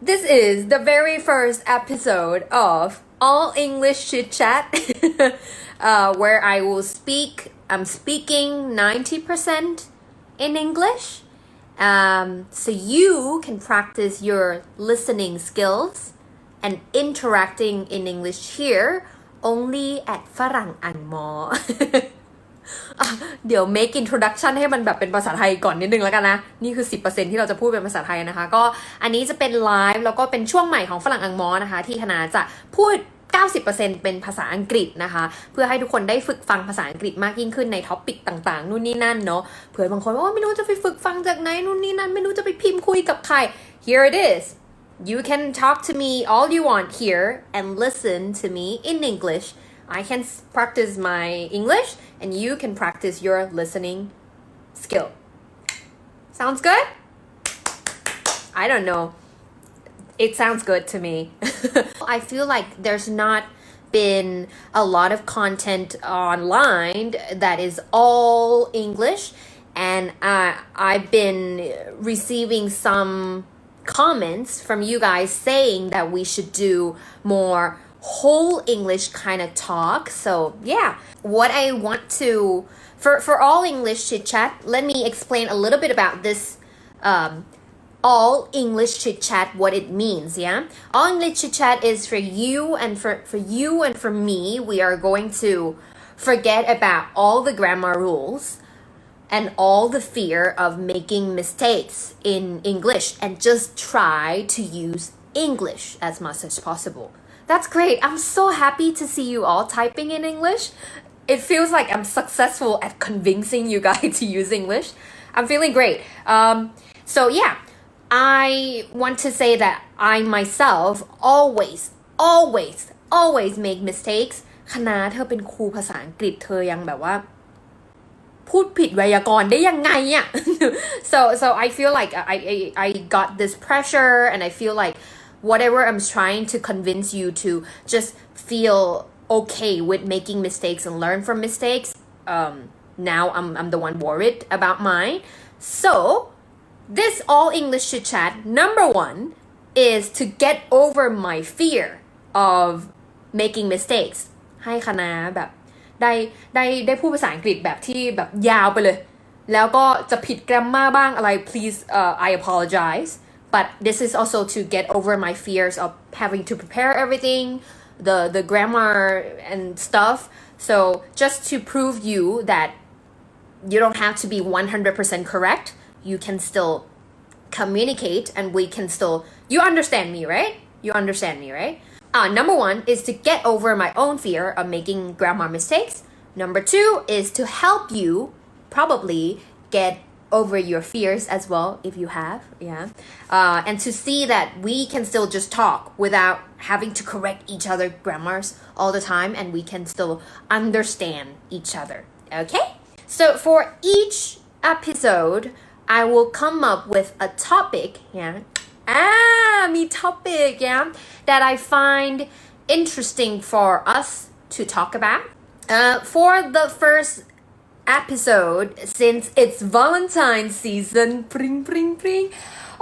This is the very first episode of All English Chitchat, where I'm speaking 90% in English, so you can practice your listening skills and interacting in English here only at ฝรั่งอ่านมอ เดี๋ยว make introduction ให้มันแบบเป็นภาษาไทยก่อนนิดนึงแล้วกันนะนี่คือ 10% ที่เราจะพูดเป็นภาษาไทยนะคะก็อันนี้จะเป็นไลฟ์แล้วก็เป็นช่วงใหม่ของฝรั่งอังมอนะคะที่คณะจะพูด 90% เป็นภาษาอังกฤษนะคะเพื่อให้ทุกคนได้ฝึกฟังภาษาอังกฤษมากยิ่งขึ้นในท็อปิกต่างๆนู่นนี่นั่นเนาะเผื่อบางคนว่าไม่รู้จะไปฝึกฟังจากไหนนู่นนี่นั่นไม่รู้จะไปพิมพ์คุยกับใคร Here it is You can talk to me all you want here and listen to me in English I can practice my English and you can practice your listening skill. Sounds good? I don't know. It sounds good to me. I feel like there's not been a lot of content online that is all English and I've been receiving some comments from you guys saying that we should do more whole English kind of talk. So yeah, what I want to for All English Chitchat, let me explain a little bit about this All English Chitchat, what it means. Yeah, All English Chitchat is for you and for you and for me. We are going to forget about all the grammar rules and all the fear of making mistakes in English and just try to use English as much as possible.That's great. I'm so happy to see you all typing in English. It feels like I'm successful at convincing you guys to use English. I'm feeling great. So yeah, I want to say that I myself always make mistakes. คณะเธอเป็นครูภาษาอังกฤษเธอยังแบบว่าพูดผิดไวยากรณ์ได้ยังไงอะ so I feel like I got this pressure and I feel like whatever I'm trying to convince you to just feel okay with making mistakes and learn from mistakes, now I'm the one worried about mine. So this All English Chitchat number 1 is to get over my fear of making mistakes. ให้คณะแบบได้พูดภาษาอังกฤษแบบที่แบบยาวไปเลยแล้วก็จะผิด grammar บ้างอะไร please I apologize.But this is also to get over my fears of having to prepare everything, the grammar and stuff. So just to prove you that you don't have to be 100% correct, you can still communicate and we can still, you understand me, right? You understand me, right? Number 1 is to get over my own fear of making grammar mistakes. Number 2 is to help you probably get over your fears as well if you have, and to see that we can still just talk without having to correct each other grammars all the time and we can still understand each other. Okay, so for each episode I will come up with a topic, me topic, that I find interesting for us to talk about. For the first episode, since it's Valentine season,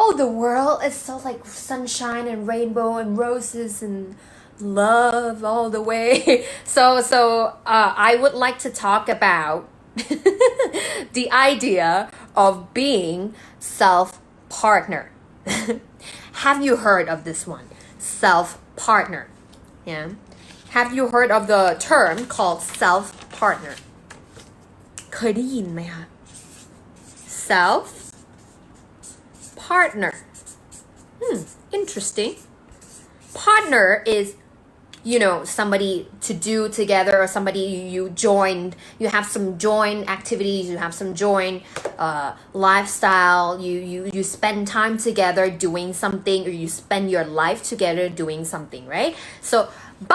oh, the world is so like sunshine and rainbow and roses and love all the way. So I would like to talk about the idea of being self-partner. Have you heard of this one? Self-partner. Yeah. Have you heard of the term called self-partner?เคยได้ยินไหมคะ self partner interesting partner is somebody to do together or somebody you joined you have some joint activities you have some joint lifestyle you spend time together doing something or you spend your life together doing something right so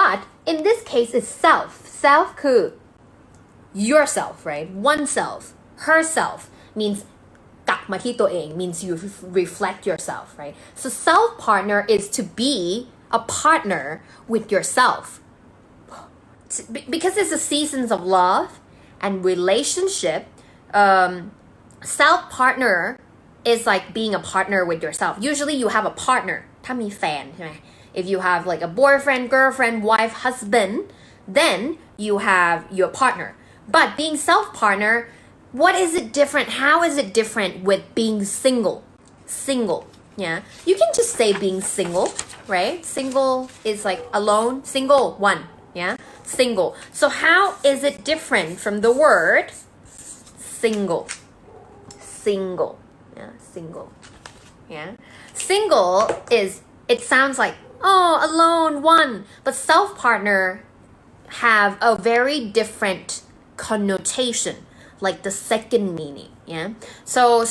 but in this case it's self คือyourself, right? Oneself, herself means กลับมาที่ตัวเอง means you reflect yourself, right? So self-partner is to be a partner with yourself. Because it's the seasons of love and relationship, self-partner is like being a partner with yourself. Usually you have a partner ถ้ามีแฟนใช่ไหม if you have like a boyfriend girlfriend wife husband then you have your partner but being self partner what is it different how is it different with being single yeah you can just say being single right single is like alone single one yeah single so how is it different from the word single yeah yeah single is it sounds like oh alone one but self partner have a very different connotation like the second meaning yeah so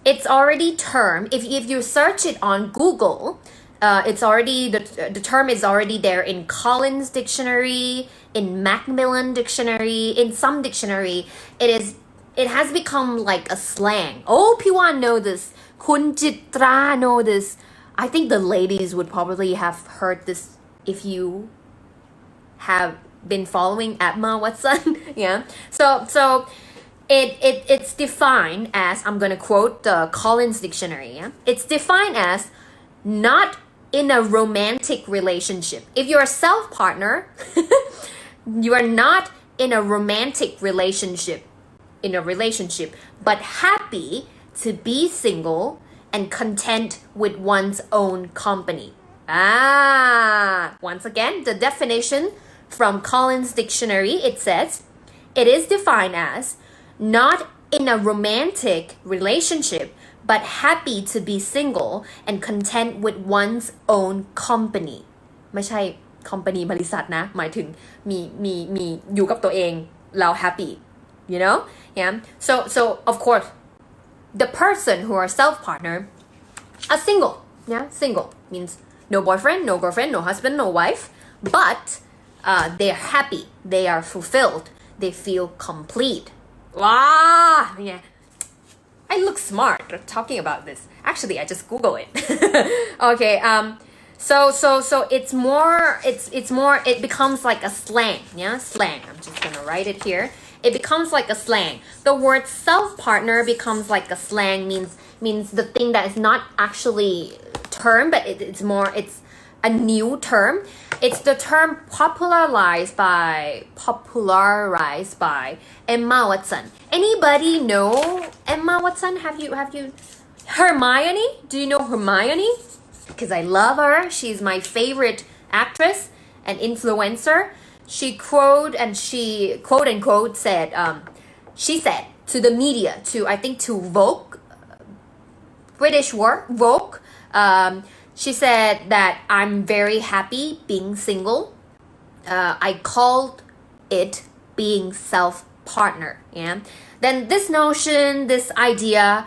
it's already term if you search it on Google it's already the term is already there in Collins dictionary in Macmillan dictionary in some dictionary it has become like a slang oh Piwan know this Kun Chitra know this I think the ladies would probably have heard this if you have been following Atma Watson yeah so it's defined as I'm gonna quote the Collins dictionary yeah it's defined as not in a romantic relationship if you're a self partner you are not in a romantic relationship but happy to be single and content with one's own company once again the definition from Collins dictionary it says it is defined as not in a romantic relationship but happy to be single and content with one's own company ไม่ใช่ company บริษัทนะหมายถึงมีอยู่กับตัวเองเรา happy you know yeah so of course the person who are self partner are single yeah single means no boyfriend no girlfriend no husband no wife but they're happy they are fulfilled they feel complete wow yeah I look smart talking about this actually I just Google it okay so it's more it becomes like a slang yeah slang I'm just gonna write it here it becomes like a slang the word self partner becomes like a slang means the thing that is not actually term but it's a new term it's the term popularized by Emma Watson anybody know Emma Watson have you Hermione do you know Hermione because I love her she's my favorite actress and influencer she quote unquote said she said to the media to I think to Vogue British Vogue she said that I'm very happy being single I called it being self-partner yeah then this notion this idea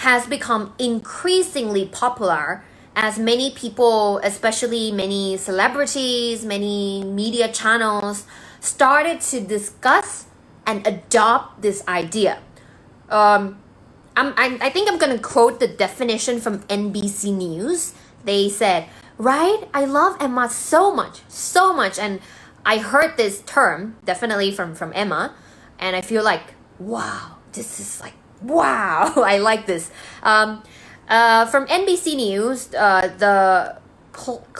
has become increasingly popular as many people especially many celebrities many media channels started to discuss and adopt this idea I think I'm gonna quote the definition from NBC News they said right I love Emma so much and I heard this term definitely from Emma and I feel like wow this is like wow I like this from NBC News the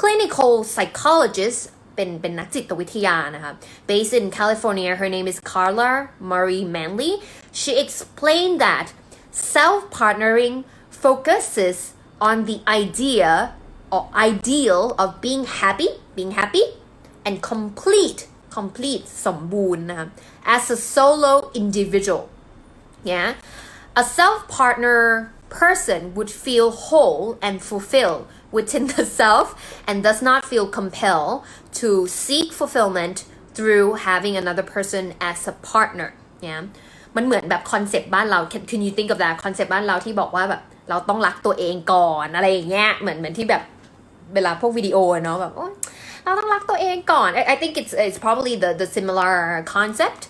clinical psychologist เป็นนักจิตวิทยานะคะ based in California her name is Carla Marie Manley she explained that self-partnering focuses on the idea or ideal of being happy and complete สมบูรณ์นะคะ as a solo individual yeah a self-partner person would feel whole and fulfilled within the self and does not feel compelled to seek fulfillment through having another person as a partner yeah มันเหมือนแบบคอนเซปต์บ้านเรา can you think of that คอนเซปต์บ้านเราที่บอกว่าแบบเราต้องรักตัวเองก่อนอะไรอย่างเงี้ยเหมือนที่แบบเวลาพวกวิดีโอเนาะแบบเราต้องรักตัวเองก่อน I think it's probably the similar concept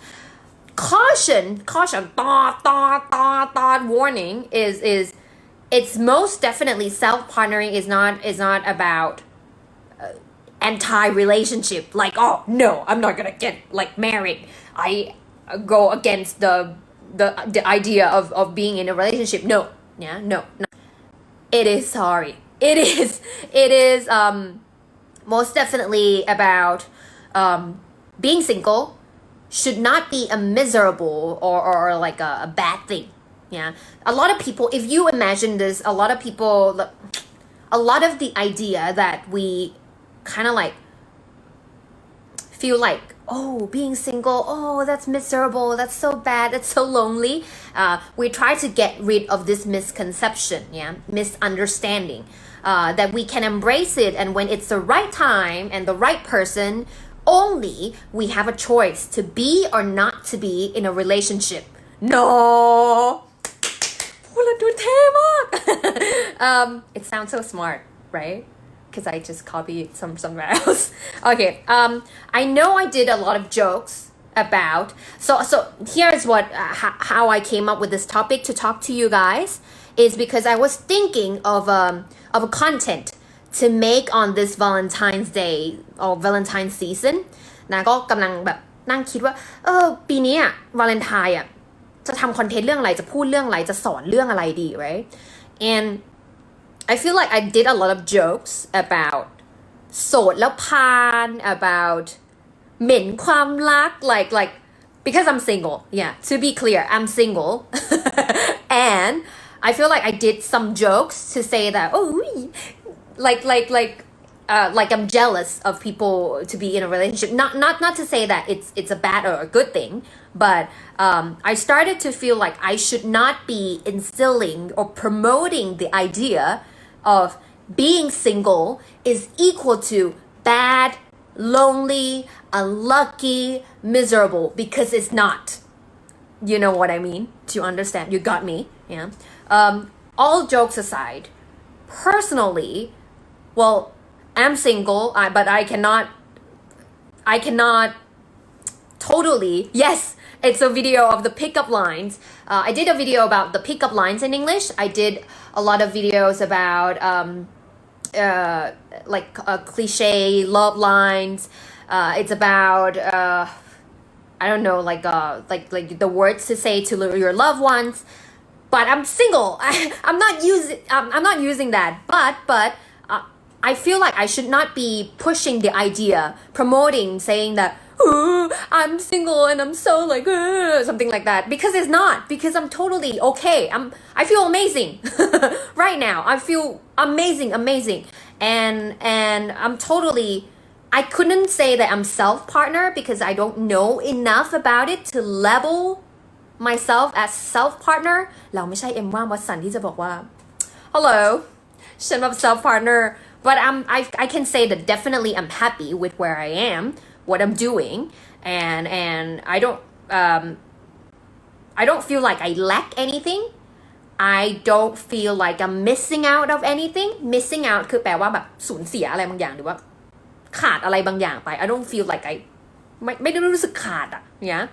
caution thought warning is it's most definitely self-partnering is not about anti-relationship like oh no I'm not gonna get like married I go against the idea of being in a relationship no yeah no it is sorry it is most definitely about being single should not be a miserable or like a bad thing. Yeah, a lot of people, if you imagine this, a lot of the idea that we kind of like feel like, oh, being single, oh, that's miserable, that's so bad, that's so lonely. We try to get rid of this misconception, yeah, misunderstanding, that we can embrace it, and when it's the right time and the right person, only we have a choice to be or not to be in a relationship. No! พูดแล้วดูเท่มาก It sounds so smart, right? Because I just copied somewhere else. Okay, I know I did a lot of jokes about. So here's what how I came up with this topic to talk to you guys is because I was thinking of a content to make on this Valentine's Day or Valentine season. นะก็กำลังแบบนั่งคิดว่าปีนี้อะวาเลนไทน์อะจะทำคอนเทนต์เรื่องอะไรจะพูดเรื่องอะไรจะสอนเรื่องอะไรดี right? And I feel like I did a lot of jokes about โสดแล้วพาล about เหม็นความรัก like because I'm single, yeah, to be clear, I'm single. And I feel like I did some jokes to say that, oh, like I'm jealous of people to be in a relationship. Not to say that it's a bad or a good thing, but I started to feel like I should not be instilling or promoting the idea of being single is equal to bad, lonely, unlucky, miserable, because it's not. You know what I mean? Do you understand? You got me? Yeah. All jokes aside, personally, well, I'm single, but I cannot totally, yes, it's a video of the pickup lines. I did a video about the pickup lines in English. I did a lot of videos about cliche love lines. It's about I don't know, like the words to say to your loved ones. But I'm single. I'm not using that. But I feel like I should not be pushing the idea, promoting, saying that I'm single and I'm so like something like that, because it's not, because I'm totally okay. I feel amazing right now. I feel amazing, and I'm totally. I couldn't say that I'm self-partner because I don't know enough about it to level myself as self-partner. เราไม่ใช่เอ็มว่าวัตสันที่จะบอกว่า Hello, ฉันแบบ self-partner, but I can say that definitely I'm happy with where I am, what I'm doing, and I don't feel like I lack anything. I don't feel like I'm missing out of anything. Missing out คือแปลว่าแบบสูญเสียอะไรบางอย่างหรือว่าขาดอะไรบางอย่างไป I don't feel like I ไม่ได้รู้สึกขาดอ่ะ yeah.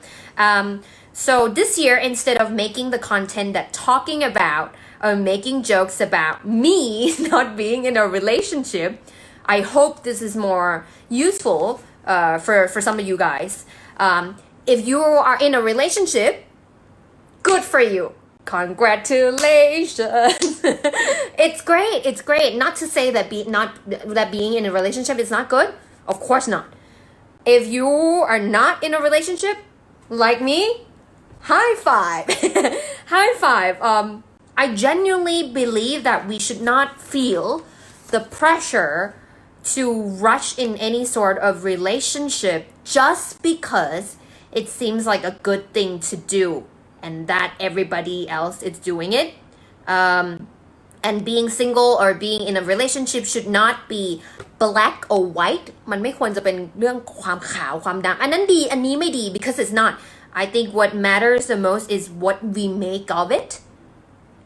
So this year, instead of making the content that talking about or making jokes about me not being in a relationship, I hope this is more useful for some of you guys. If you are in a relationship, good for you. Congratulations. It's great. Not to say that being in a relationship is not good. Of course not. If you are not in a relationship, like me, high five. High five. I genuinely believe that we should not feel the pressure to rush in any sort of relationship just because it seems like a good thing to do and that everybody else is doing it. And being single or being in a relationship should not be black or white. มันไม่ควรจะเป็นเรื่องความขาวความดำอันนั้นดีอันนี้ไม่ดี because it's not. I think what matters the most is what we make of it.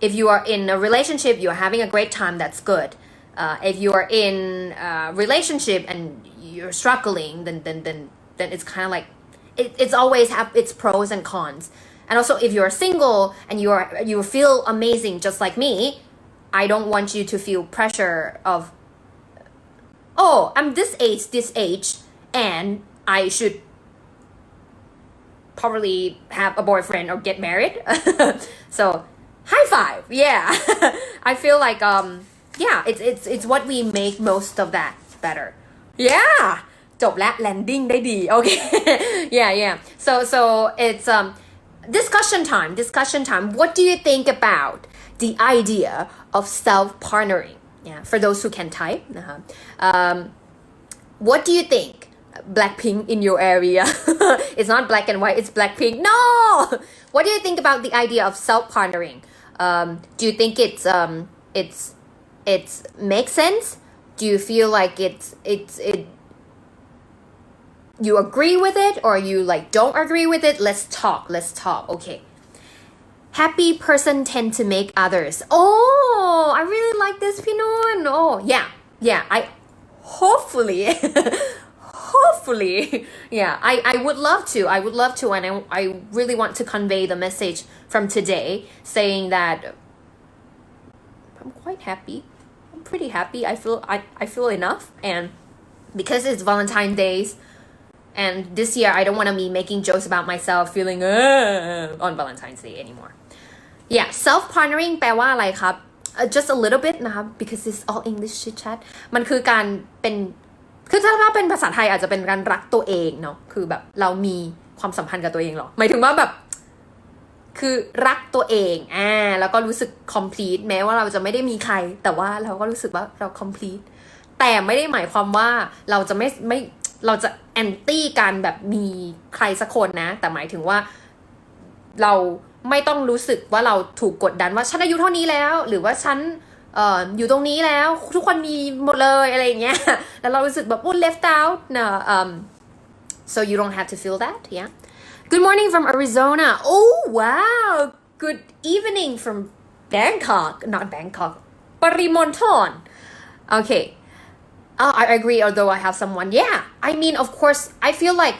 If you are in a relationship, you're having a great time, that's good. If you are in a relationship and you're struggling, then it's kind of like it's always have its pros and cons. And also, if you're single and you feel amazing just like me, I don't want you to feel pressure of, oh, I'm this age, and I should probably have a boyfriend or get married. So, high five, yeah. I feel like yeah it's what we make most of that better yeah จบและ landing ได้ดี okay yeah so it's discussion time what do you think about the idea of self partnering yeah for those who can type นะคะ what do you think Blackpink in your area it's not black and white it's Blackpink no what do you think about the idea of self partnering do you think it's makes sense do you feel like it you agree with it or you like don't agree with it let's talk okay happy person tend to make others oh I really like this Pinun oh yeah I hopefully yeah I would love to and I really want to convey the message from today saying that I'm quite happy I'm pretty happy I feel enough and because it's Valentine days and this year I don't want to be making jokes about myself feeling on Valentine's Day anymore yeah self partnering แปลว่าอะไรครับ just a little bit นะครับ because it's all English chitchat มันคือการเป็นคือถ้าเป็นภาษาไทยอาจจะเป็นการรักตัวเองเนาะคือแบบเรามีความสัมพันธ์กับตัวเองหรอหมายถึงว่าแบบคือรักตัวเองแล้วก็รู้สึก complete แม้ว่าเราจะไม่ได้มีใครแต่ว่าเราก็รู้สึกว่าเรา complete แต่ไม่ได้หมายความว่าเราจะไม่เราจะ anti การแบบมีใครสักคนนะแต่หมายถึงว่าเราไม่ต้องรู้สึกว่าเราถูกกดดันว่าฉันอายุเท่านี้แล้วหรือว่าฉันอยู่ตรงนี้แล้วทุกคนมีหมดเลยอะไรอย่างเงี้ยแล้วเรารู้สึกแบบleft out นะ so you don't have to feel that yeah good morning from Arizona oh wow good evening from Bangkok not Bangkok ปริมณฑล okay I agree although I have someone yeah I mean of course I feel like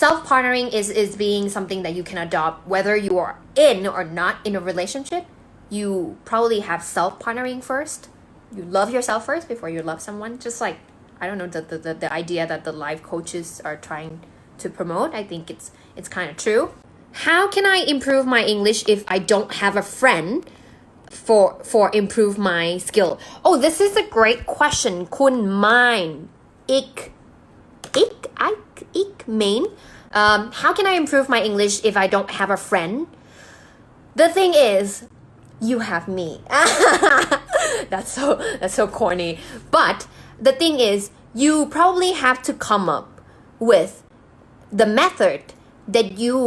self partnering is being something that you can adopt whether you are in or not in a relationship you probably have self partnering first you love yourself first before you love someone just like I don't know the idea that the life coaches are trying to promote I think it's kind of true how can I improve my English if I don't have a friend for improve my skill oh this is a great question คุณ mine ik main how can I improve my English if I don't have a friend the thing is you have me that's so corny but the thing is you probably have to come up with the method that you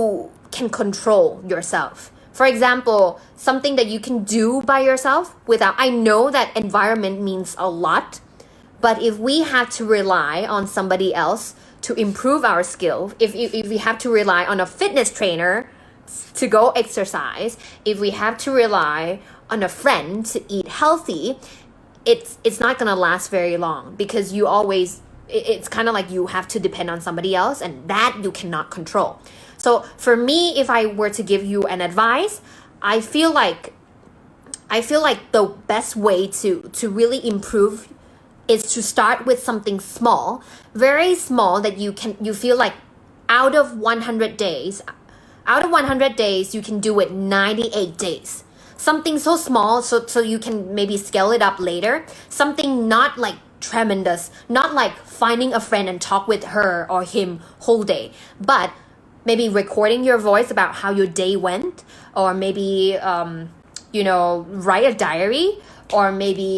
can control yourself for example something that you can do by yourself without I know that environment means a lot but if we have to rely on somebody else to improve our skill if we have to rely on a fitness trainer to go exercise if we have to rely on a friend to eat healthy it's not gonna last very long because you always it's kind of like you have to depend on somebody else and that you cannot control so for me if I were to give you an advice I feel like the best way to really improve is to start with something small very small that you feel like out of 100 days you can do it 98 days something so small so you can maybe scale it up later something not like tremendous not like finding a friend and talk with her or him whole day but maybe recording your voice about how your day went or maybe write a diary or maybe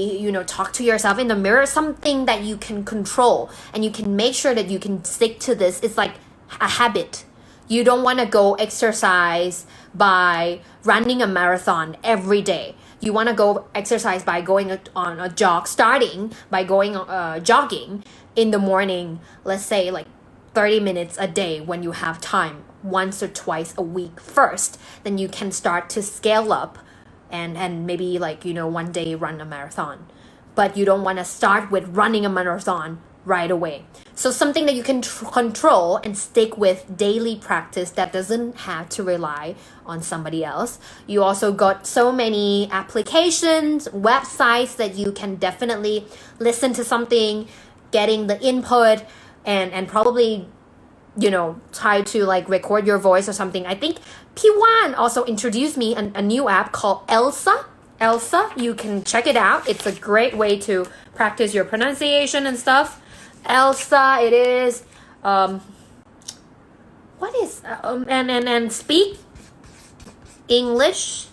talk to yourself in the mirror something that you can control and you can make sure that you can stick to this it's like a habit you don't want to go exercise by running a marathon every day you want to go exercise by going on a jog starting by going jogging in the morning let's say like 30 minutes a day when you have time once or twice a week first then you can start to scale up and maybe like one day run a marathon but you don't want to start with running a marathon right away so something that you can control and stick with daily practice that doesn't have to rely on somebody else you also got so many applications websites that you can definitely listen to something getting the input and probably try to like record your voice or something I think P1 also introduced me a new app called Elsa Elsa. You can check it out. It's a great way to practice your pronunciation and stuff. Elsa, it is. What is and speak English.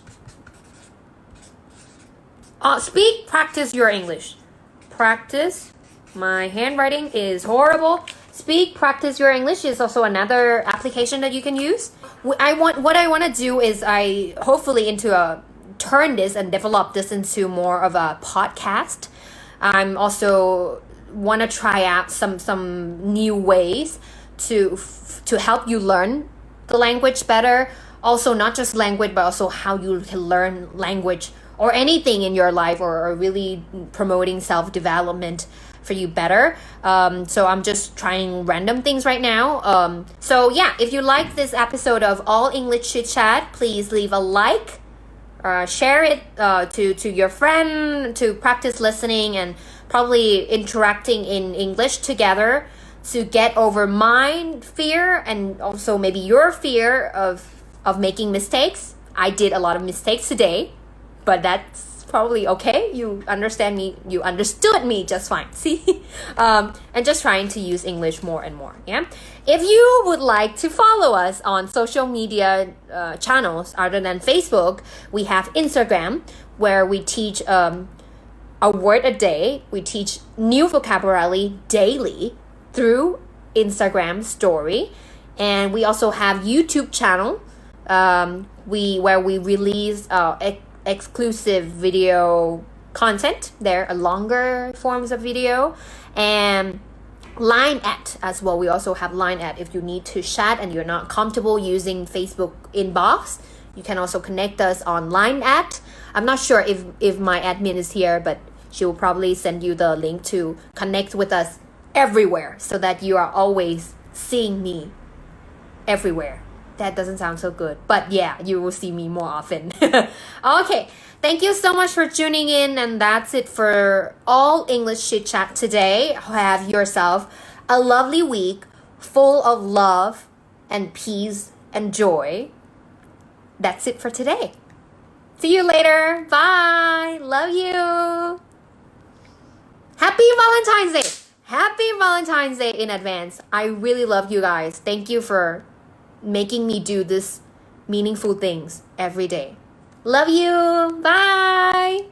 Speak, practice your English. Practice. My handwriting is horrible. Speak, practice your English is also another application that you can use. What I want to do is hopefully turn this and develop this into more of a podcast. I'm also want to try out some new ways to help you learn the language better. Also, not just language, but also how you can learn language or anything in your life, or really promoting self-development for you better. So I'm just trying random things right now. So yeah, if you like this episode of All English Chitchat, please leave a like, share it to your friend to practice listening and probably interacting in English together to get over my fear and also maybe your fear of making mistakes. I did a lot of mistakes today, but that's probably okay. You understand me. You understood me just fine. See? And just trying to use English more and more. Yeah. If you would like to follow us on social media channels other than Facebook, we have Instagram where we teach a word a day. We teach new vocabulary daily through Instagram story. And we also have YouTube channel where we release exclusive video content. There are longer forms of video, and Line as well. We also have Line if you need to chat and you're not comfortable using Facebook inbox. You can also connect us on Line. I'm not sure if my admin is here, but she will probably send you the link to connect with us everywhere so that you are always seeing me everywhere. That doesn't sound so good, but yeah, you will see me more often. Okay, thank you so much for tuning in, and that's it for All English Chit Chat today. Have yourself a lovely week full of love and peace and joy. That's it for today. See you later. Bye. Love you. Happy Valentine's Day. Happy Valentine's Day in advance. I really love you guys. Thank you for making me do this meaningful things every day. Love you. Bye.